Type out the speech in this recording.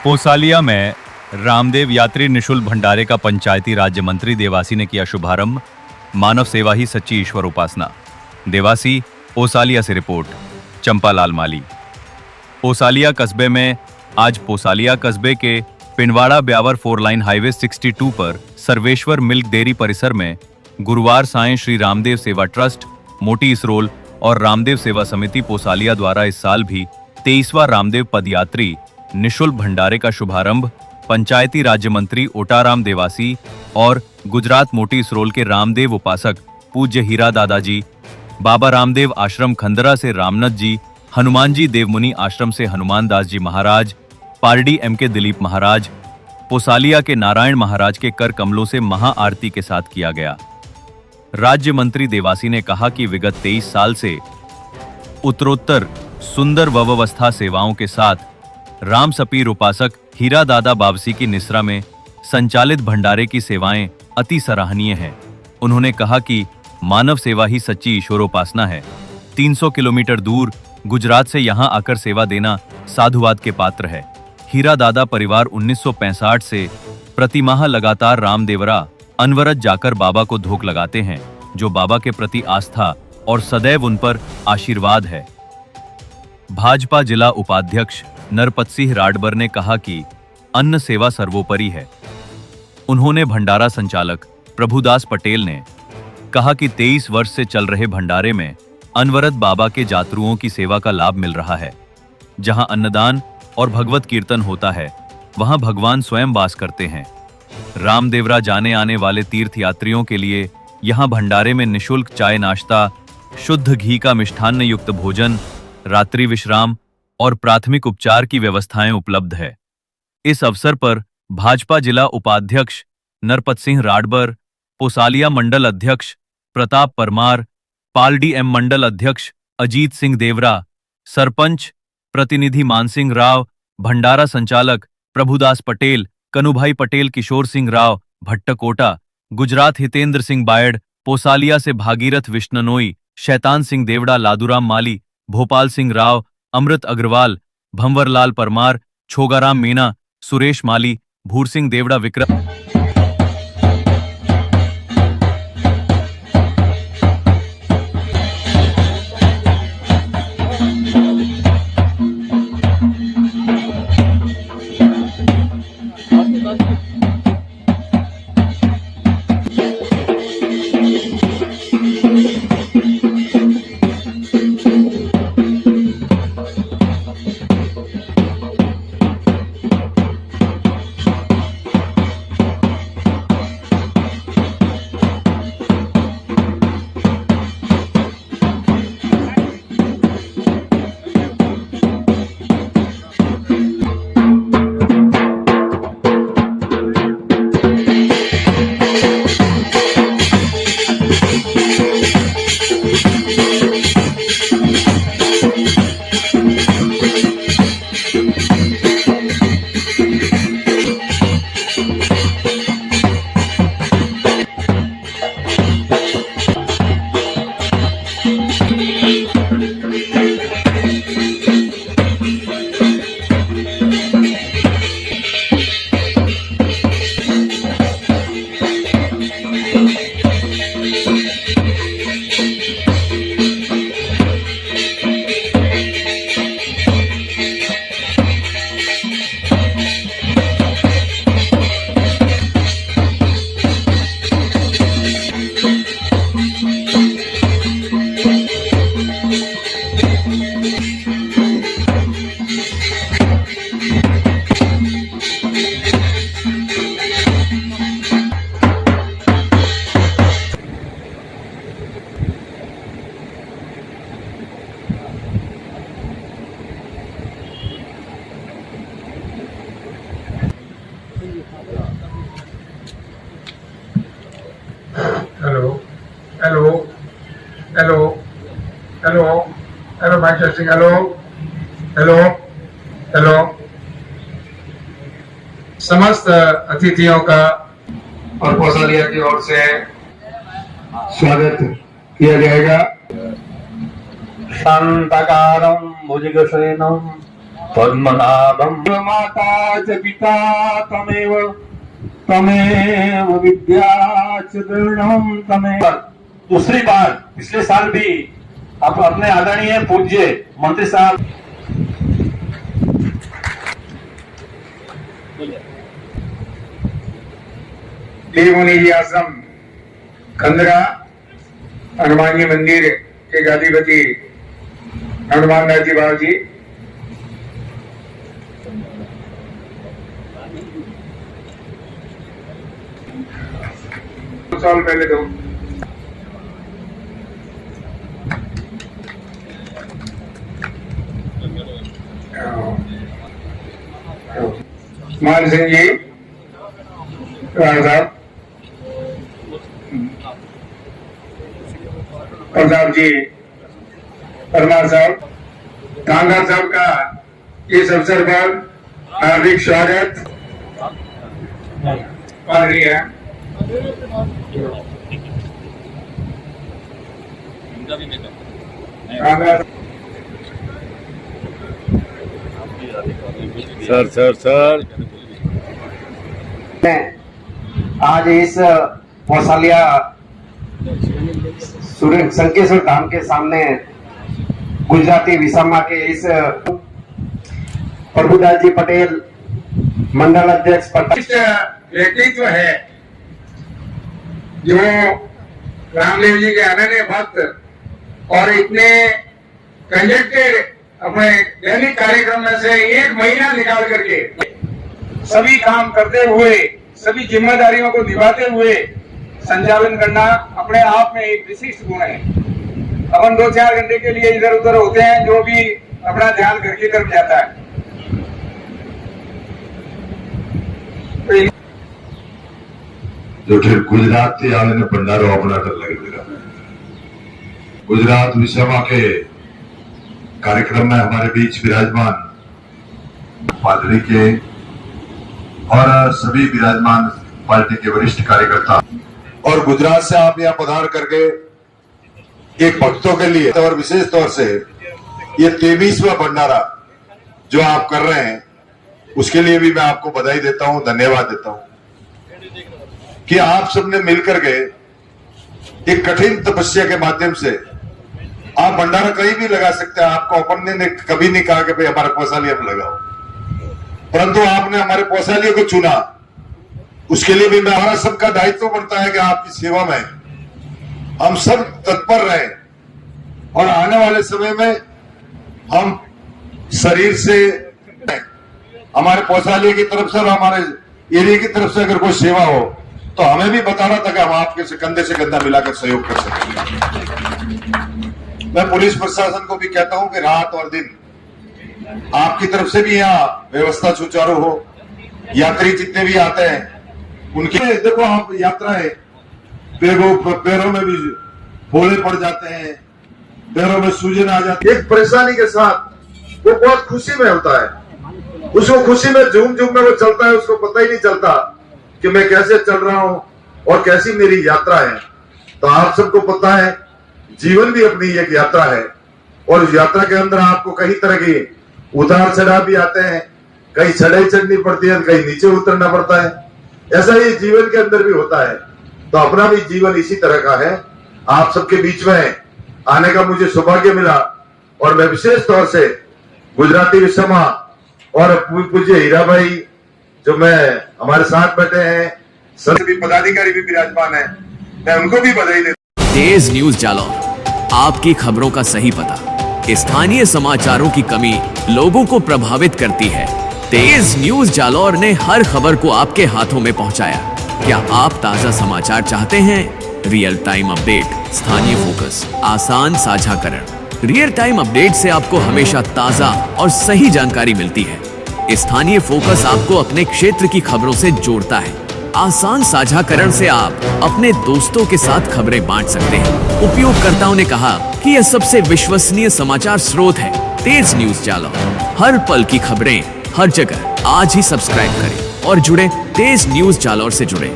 पोसालिया में रामदेव यात्री निशुल्क भंडारे का पंचायती राज्य मंत्री देवासी ने किया शुभारंभ। मानव सेवा ही सच्ची ईश्वर उपासना। देवासी, पोसालिया से रिपोर्ट चंपालाल माली। पोसालिया कस्बे में आज पोसालिया कस्बे के पिंडवाड़ा ब्यावर 4 लाइन हाईवे 62 पर सर्वेश्वर मिल्क डेयरी परिसर में गुरुवार सायं श्री रामदेव सेवा ट्रस्ट, मोटी इसरोल और रामदेव सेवा समिति पोसालिया द्वारा इस साल भी 23वां रामदेव पदयात्री निशुल्क भंडारे का शुभारंभ पंचायती राज्य मंत्री ओटाराम देवासी और गुजरात मोटी इसरोल के रामदेव उपासक पूज्य हीरा दादाजी, बाबा रामदेव आश्रम खंदरा से रामनाथ जी, हनुमान जी देवमुनि आश्रम से हनुमान दास जी महाराज, पारडी के दिलीप महाराज, पोसालिया के नारायण महाराज के कर कमलों से महाआरती के साथ किया गया। राज्य मंत्री देवासी ने कहा कि विगत 23 साल से उत्तरोत्तर सुंदर व्यवस्था सेवाओं के साथ राम सपीर उपासक हीरा दादा बाबसी की निसरा में संचालित भंडारे की सेवाएं अति सराहनीय हैं। उन्होंने कहा कि मानव सेवा ही सच्ची ईश्वरोपासना है। 300 किलोमीटर दूर गुजरात से यहां आकर सेवा देना साधुवाद के पात्र है। हीरा दादा परिवार 1965 से प्रतिमाह लगातार रामदेवरा अनवरत जाकर बाबा को धोख लगाते हैं, जो बाबा के प्रति आस्था और सदैव उन पर आशीर्वाद है। भाजपा जिला उपाध्यक्ष नरपत सिंह राडबर ने कहा कि अन्न सेवा सर्वोपरि है। उन्होंने भंडारा संचालक प्रभुदास पटेल ने कहा कि 23 वर्ष से चल रहे भंडारे में अनवरत बाबा के जातरुओं की सेवा का लाभ मिल रहा है। जहां अन्नदान और भगवत कीर्तन होता है, वहां भगवान स्वयं वास करते हैं। रामदेवरा जाने आने वाले तीर्थ यात्रियों के लिए यहां भंडारे में निशुल्क चाय नाश्ता, शुद्ध घी का मिष्ठान्न युक्त भोजन, रात्रि विश्राम और प्राथमिक उपचार की व्यवस्थाएं उपलब्ध है। इस अवसर पर भाजपा जिला उपाध्यक्ष नरपत सिंह राडबर, पोसालिया मंडल अध्यक्ष प्रताप परमार, पालडी मंडल अध्यक्ष अजीत सिंह देवरा, सरपंच प्रतिनिधि मानसिंह राव, भंडारा संचालक प्रभुदास पटेल, कनुभाई पटेल, किशोर सिंह राव भट्टकोटा, गुजरात हितेंद्र सिंह बायड, पोसालिया से भागीरथ विष्णनोई, शैतान सिंह देवड़ा, लादूराम माली, भोपाल सिंह राव, अमृत अग्रवाल, भंवरलाल परमार, छोगाराम मीना, सुरेश माली, भूर Singh Devda, Vikram Hello, hello, hello, hello, hello, mic testing, hello, hello, hello. समस्त अतिथियों का और पोसालिया की ओर से स्वागत किया जाएगा। शांताकारं भुजगशयनं पद्मनाभं माता च पिता तमेव तमेव विद्या च द्रविणं तमेव। दूसरी बार पिछले साल भी आप अपने आदरणीय पूज्य मंत्री साहब देवमुनि जी आश्रम कंदरा हनुमान जी मंदिर के गादीपति हनुमान दास जी बाबू जी, 2 साल पहले तो मान सिंह जी साहब, प्रताप जी परमार साहब, कांगा साहब का इस अवसर पर हार्दिक स्वागत। आ रही है सर आज इस पौसालिया सूर्य संकेश्वर धाम के सामने गुजराती विसामा के इस प्रभुदास जी पटेल मंडल अध्यक्ष व्यक्तित्व है जो रामदेव जी के अनन्य भक्त और इतने कंजेक्टेड अपने दैनिक कार्यक्रम में से 1 महीना निकाल करके सभी काम करते हुए सभी जिम्मेदारियों को निभाते हुए संचालन करना अपने आप में एक विशिष्ट गुण है। अपन 2-4 घंटे के लिए इधर उधर होते हैं, जो भी अपना ध्यान घर की तरफ जाता है। जो फिर गुजरात से आने ने भंडारो अपना कर लगे मेरा गुजरात विश्वमा के कार्यक्रम में हमारे बीच विराजमान पादरी के और सभी विराजमान पार्टी के वरिष्ठ कार्यकर्ता और गुजरात से आप यहाँ पधार करके एक भक्तों के लिए और विशेष तौर से ये 23वां भंडारा जो आप कर रहे हैं उसके लिए भी मैं आपको बधाई देता हूं, धन्यवाद देता हूं कि आप सबने मिलकर के एक कठिन तपस्या के माध्यम से आप भंडारा कहीं भी लगा सकते हैं। आपको अपन ने कभी नहीं कहा कि भाई हमारे पौसालिया में लगाओ, परंतु आपने हमारे पौसालिया को चुना। उसके लिए भी हमारा सबका दायित्व बनता है कि आपकी सेवा में हम सब तत्पर रहे और आने वाले समय में हम शरीर से हमारे पौसालिया की तरफ से और हमारे एरिया की तरफ से अगर कोई सेवा हो तो हमें भी बताना था कि हम आपके कंधे से कंधा मिलाकर सहयोग कर सकते। मैं पुलिस प्रशासन को भी कहता हूं कि रात और दिन आपकी तरफ से भी यहाँ व्यवस्था सुचारू हो। यात्री जितने भी आते हैं उनके देखो आप यात्रा है, पैरों में भी फोड़े पड़ जाते हैं, पैरों में सूजन आ जाती है। एक परेशानी के साथ वो बहुत खुशी में होता है, उसको खुशी में झूम झूम में वो चलता है, उसको पता ही नहीं चलता कि मैं कैसे चल रहा हूं और कैसी मेरी यात्रा है। तो आप सबको पता है जीवन भी अपनी एक यात्रा है और उस यात्रा के अंदर आपको कई तरह के उतार चढ़ाव भी आते हैं, कहीं चढ़ाई चढ़नी पड़ती है, कहीं नीचे उतरना पड़ता है। ऐसा ही जीवन के अंदर भी होता है। तो अपना भी जीवन इसी तरह का है। आप सबके बीच में आने का मुझे सौभाग्य मिला और मैं विशेष तौर से गुजराती विश्वमा और पूज्य हीरा भाई जो मैं हमारे साथ बैठे हैं, सभी पदाधिकारी भी विराजमान है, मैं उनको भी बधाई देता हूं। तेज न्यूज जालौर, आपकी खबरों का सही पता। स्थानीय समाचारों की कमी लोगों को प्रभावित करती है। तेज न्यूज जालौर ने हर खबर को आपके हाथों में पहुंचाया। क्या आप ताजा समाचार चाहते हैं? रियल टाइम अपडेट, स्थानीय फोकस, आसान साझाकरण। रियल टाइम अपडेट से आपको हमेशा ताजा और सही जानकारी मिलती है। स्थानीय फोकस आपको अपने क्षेत्र की खबरों से जोड़ता है। आसान साझाकरण से आप अपने दोस्तों के साथ खबरें बांट सकते हैं। उपयोगकर्ताओं ने कहा कि यह सबसे विश्वसनीय समाचार स्रोत है। तेज न्यूज जालौर, हर पल की खबरें हर जगह। आज ही सब्सक्राइब करें और जुड़े तेज न्यूज जालौर से जुड़े।